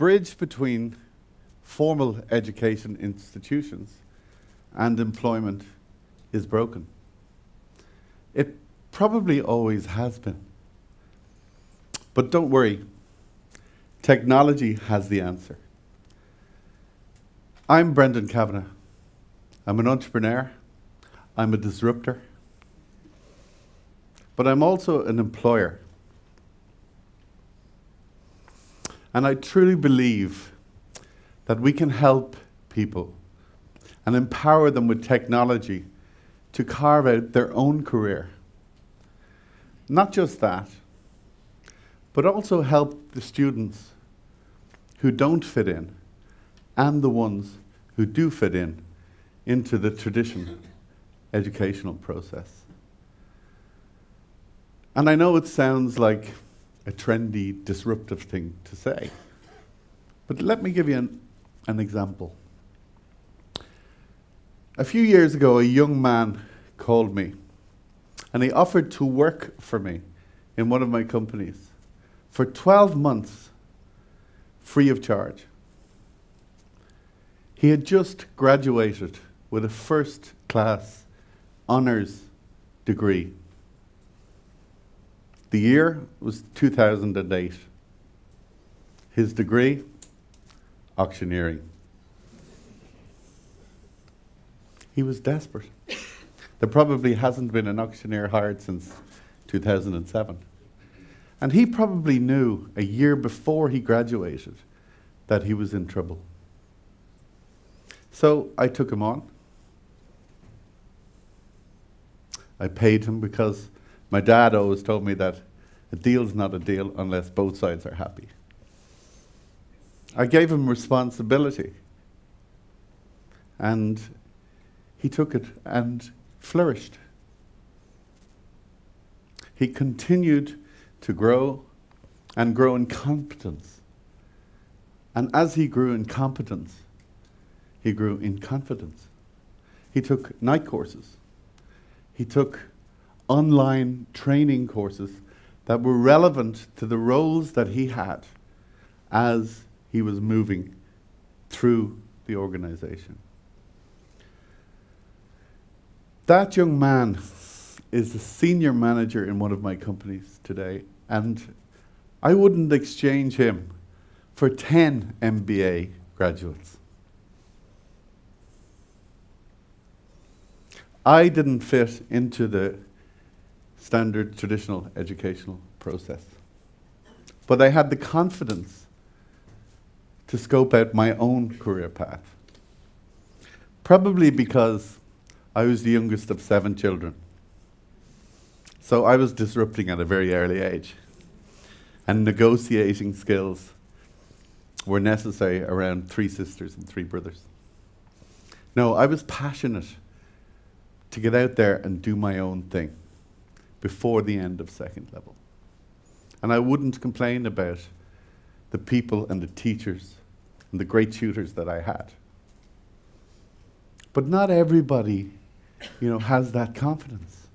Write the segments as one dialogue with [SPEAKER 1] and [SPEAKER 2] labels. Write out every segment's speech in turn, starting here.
[SPEAKER 1] bridge between formal education institutions and employment is broken. It probably always has been. But don't worry, technology has the answer. I'm Brendan Kavanagh. I'm an entrepreneur. I'm a disruptor. But I'm also an employer. And I truly believe that we can help people and empower them with technology to carve out their own career. Not just that, but also help the students who don't fit in and the ones who do fit in into the traditional educational process. And I know it sounds like a trendy, disruptive thing to say, but let me give you an example. A few years ago, a young man called me and he offered to work for me in one of my companies for 12 months, free of charge. He had just graduated with a first-class honors degree. The year was 2008. His degree, auctioneering. He was desperate. There probably hasn't been an auctioneer hired since 2007. And he probably knew a year before he graduated that he was in trouble. So I took him on. I paid him because my dad always told me that a deal's not a deal unless both sides are happy. I gave him responsibility. And he took it and flourished. He continued to grow and grow in competence. And as he grew in competence, he grew in confidence. He took night courses. He took online training courses that were relevant to the roles that he had as he was moving through the organization. That young man is a senior manager in one of my companies today, and I wouldn't exchange him for 10 MBA graduates. I didn't fit into the standard traditional educational process, but I had the confidence to scope out my own career path. Probably because I was the youngest of 7 children. So I was disrupting at a very early age. And negotiating skills were necessary around 3 sisters and 3 brothers. No, I was passionate to get out there and do my own thing before the end of second level. And I wouldn't complain about the people and the teachers and the great tutors that I had. But not everybody, has that confidence.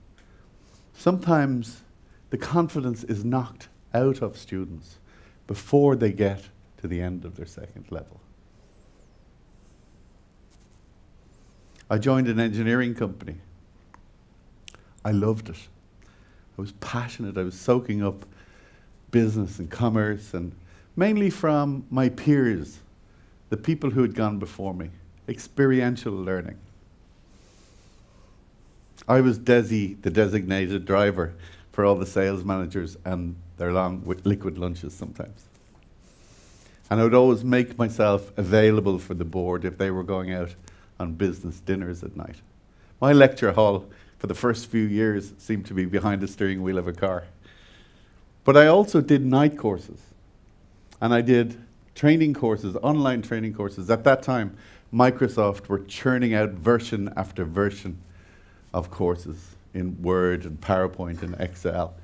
[SPEAKER 1] Sometimes the confidence is knocked out of students before they get to the end of their second level. I joined an engineering company. I loved it. I was passionate. I was soaking up business and commerce, and mainly from my peers, the people who had gone before me, experiential learning. I was the designated driver for all the sales managers and their long liquid lunches sometimes. And I would always make myself available for the board if they were going out on business dinners at night. My lecture hall for the first few years seemed to be behind the steering wheel of a car. But I also did night courses. And I did training courses, online training courses. At that time, Microsoft were churning out version after version of courses in Word and PowerPoint and Excel.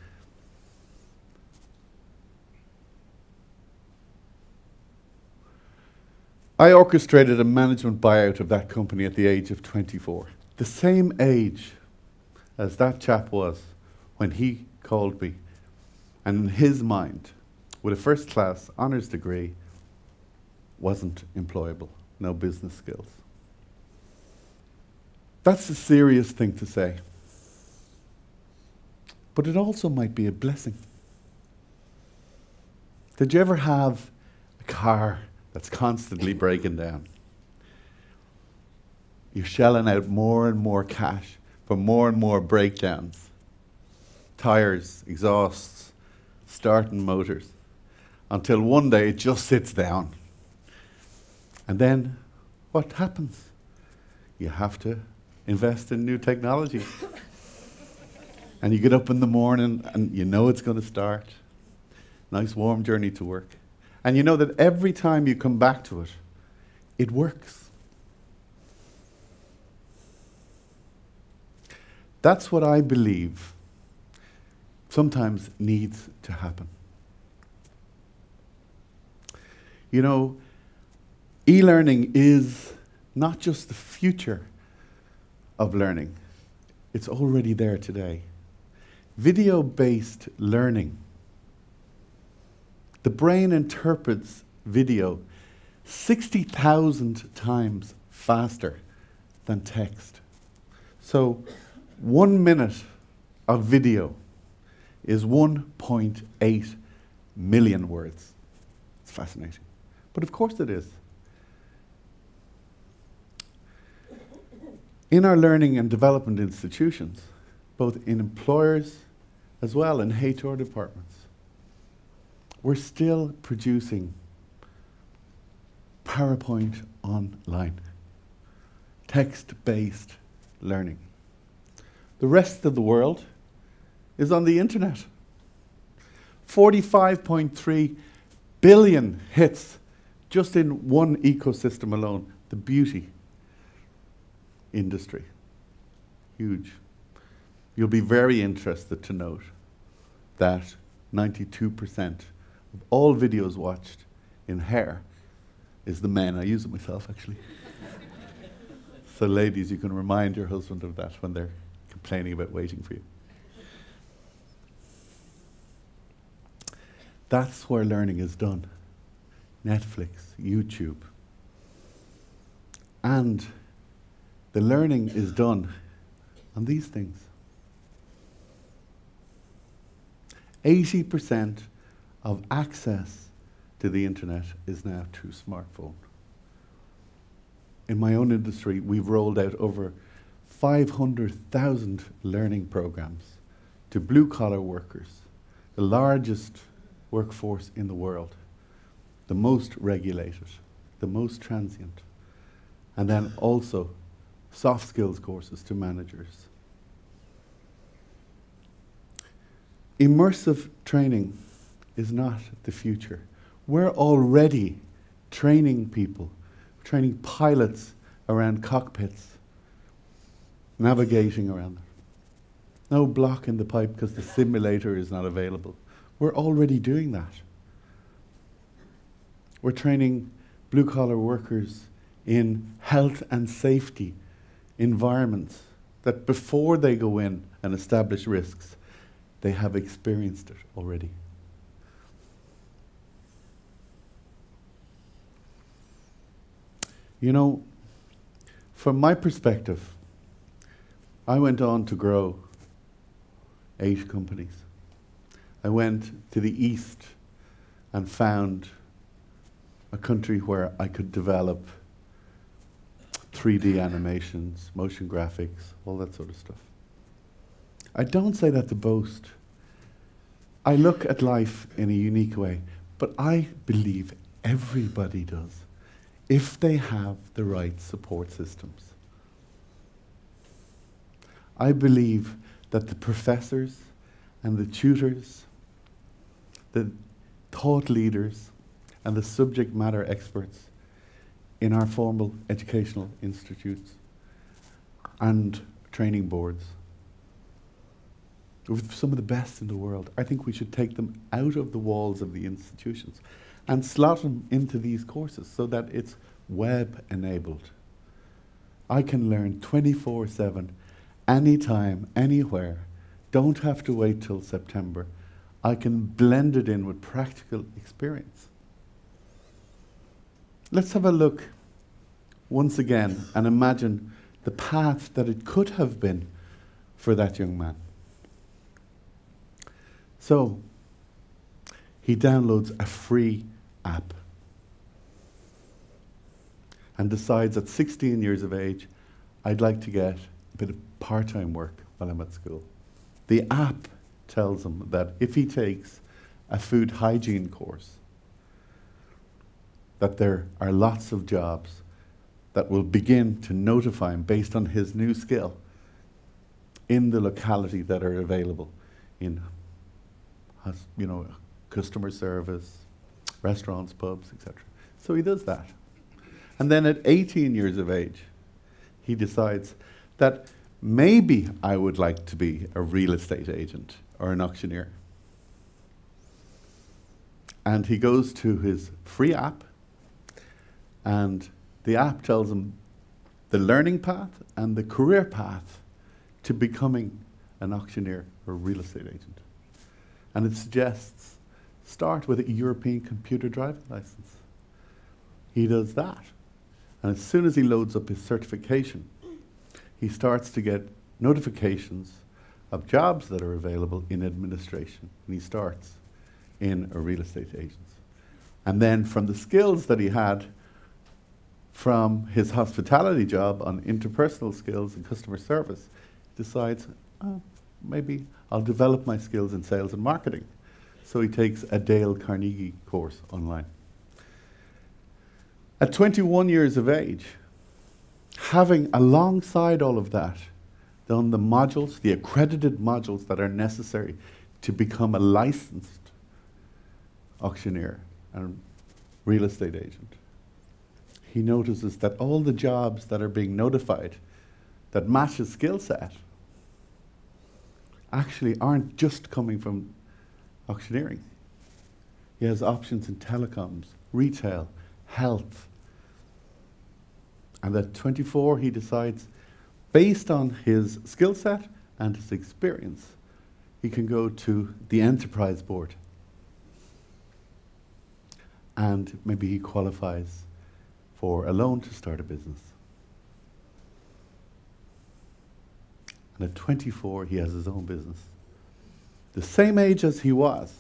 [SPEAKER 1] I orchestrated a management buyout of that company at the age of 24. The same age as that chap was when he called me. And in his mind, with a first-class honours degree, wasn't employable, no business skills. That's a serious thing to say. But it also might be a blessing. Did you ever have a car that's constantly breaking down? You're shelling out more and more cash for more and more breakdowns. Tires, exhausts, starting motors, until one day it just sits down. And then what happens? You have to invest in new technology. And you get up in the morning and you know it's going to start. Nice warm journey to work. And you know that every time you come back to it, it works. That's what I believe sometimes needs to happen. You know, e-learning is not just the future of learning. It's already there today. Video-based learning. The brain interprets video 60,000 times faster than text. So 1 minute of video is 1.8 million words. It's fascinating. But of course it is. In our learning and development institutions, both in employers as well in HR departments, we're still producing PowerPoint online, text-based learning. The rest of the world is on the internet. 45.3 billion hits just in one ecosystem alone, the beauty industry. Huge. You'll be very interested to note that 92% of all videos watched in hair is the men. I use it myself, actually. So ladies, you can remind your husband of that when they're complaining about waiting for you. That's where learning is done. Netflix, YouTube. And the learning is done on these things. 80% of access to the internet is now through smartphone. In my own industry, we've rolled out over 500,000 learning programs to blue-collar workers, the largest workforce in the world, the most regulated, the most transient, and then also soft skills courses to managers. Immersive training is not the future. We're already training people, training pilots around cockpits, navigating around them. No block in the pipe because the simulator is not available. We're already doing that. We're training blue-collar workers in health and safety environments that before they go in and establish risks, they have experienced it already. You know, from my perspective, I went on to grow 8 companies. I went to the east and found a country where I could develop 3D animations, motion graphics, all that sort of stuff. I don't say that to boast. I look at life in a unique way, but I believe everybody does, if they have the right support systems. I believe that the professors and the tutors, the thought leaders, and the subject matter experts in our formal educational institutes and training boards, with some of the best in the world, I think we should take them out of the walls of the institutions and slot them into these courses so that it's web-enabled. I can learn 24/7, anytime, anywhere. Don't have to wait till September. I can blend it in with practical experience. let's have a look once again and imagine the path that it could have been for that young man. So, he downloads a free app and decides at 16 years of age, I'd like to get a bit of part-time work while I'm at school. The app tells him that if he takes a food hygiene course, that there are lots of jobs that will begin to notify him based on his new skill in the locality that are available in, customer service, restaurants, pubs, etc. So he does that. And then at 18 years of age, he decides that maybe I would like to be a real estate agent or an auctioneer. And he goes to his free app, and the app tells him the learning path and the career path to becoming an auctioneer or real estate agent. And it suggests start with a European computer driving license. He does that. And as soon as he loads up his certification, he starts to get notifications of jobs that are available in administration. And he starts in a real estate agent. And then from the skills that he had from his hospitality job on interpersonal skills and customer service, he decides, oh, maybe I'll develop my skills in sales and marketing. So he takes a Dale Carnegie course online. At 21 years of age, having alongside all of that done the modules, the accredited modules that are necessary to become a licensed auctioneer and real estate agent, he notices that all the jobs that are being notified that match his skill set actually aren't just coming from auctioneering. He has options in telecoms, retail, health. And at 24, he decides, based on his skill set and his experience, he can go to the enterprise board. And maybe he qualifies for a loan to start a business. And at 24, he has his own business. The same age as he was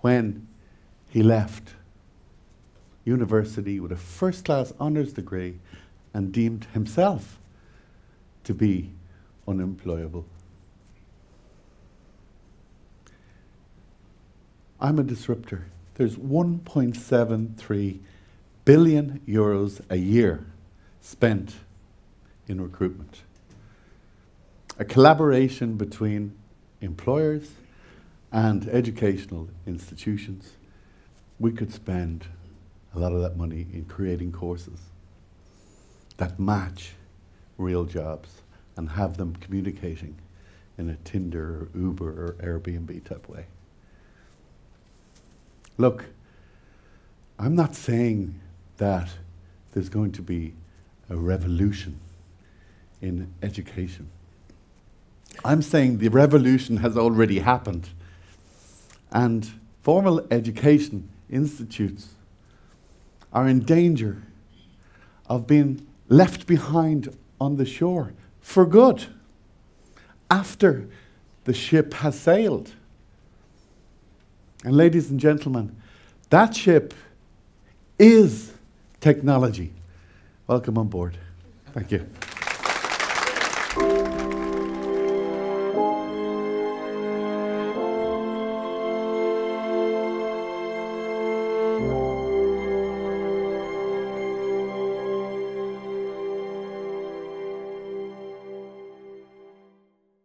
[SPEAKER 1] when he left university with a first-class honours degree and deemed himself to be unemployable. I'm a disruptor. There's 1.73 billion euros a year spent in recruitment. A collaboration between employers and educational institutions. We could spend a lot of that money in creating courses that match real jobs and have them communicating in a Tinder or Uber or Airbnb type way. Look, I'm not saying that there's going to be a revolution in education. I'm saying the revolution has already happened, and formal education institutes are in danger of being left behind on the shore for good after the ship has sailed. And ladies and gentlemen, that ship is technology. Welcome on board. Thank you.